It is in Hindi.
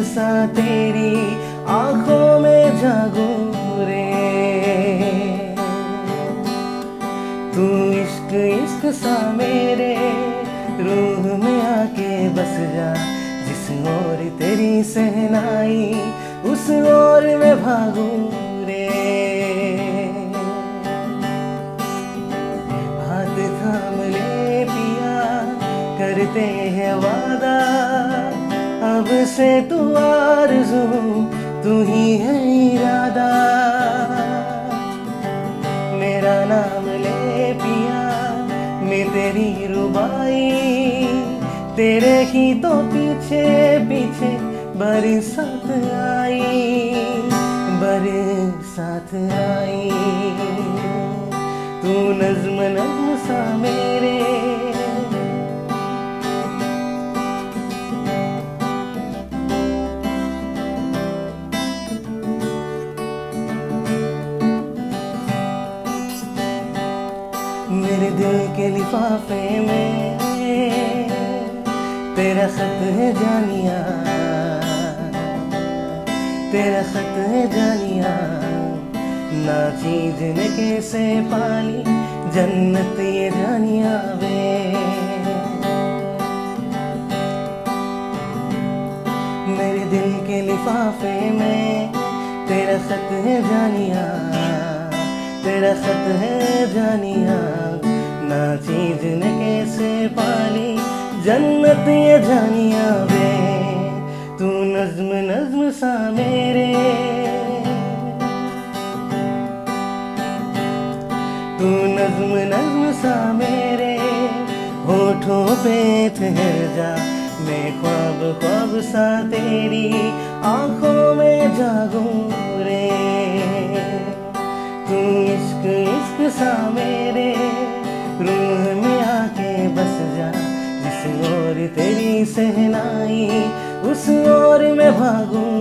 सा तेरी आंखों में जागूं रे। तू इश्क इश्क सा मेरे रूह में आके बस जा। जिस ओर तेरी सहनाई उस ओर मैं भागूं रे। हाथ थाम ले पिया करते हैं वादा, अब से तू आरज़ू तू ही है इरादा। मेरा नाम ले पिया मैं तेरी रुबाई, तेरे ही तो पीछे पीछे बरसात आई, बरसात आई। तू नज़्म नज़्म सा मेरे मेरे दिल के लिफाफे में तेरा खत है जानिया, तेरा खत है जानिया। ना चीज ने कैसे पाली जन्नत ये जानिया वे। मेरे दिल के लिफाफे में तेरा खत है जानिया, तेरा खत है जानिया। ना चीज ने कैसे पाली जन्नत ये जानिया वे। तू नज़्म नज़्म सा मेरे, तू नज़्म नज़्म सा मेरे होठों पे ठहर जा। मैं ख्वाब ख्वाब सा तेरी आंखों में जागूं रे। तू इश्क इश्क सा मेरे रूह में आके बस जा। जिस ओर तेरी सहनाई उस ओर मैं भागूं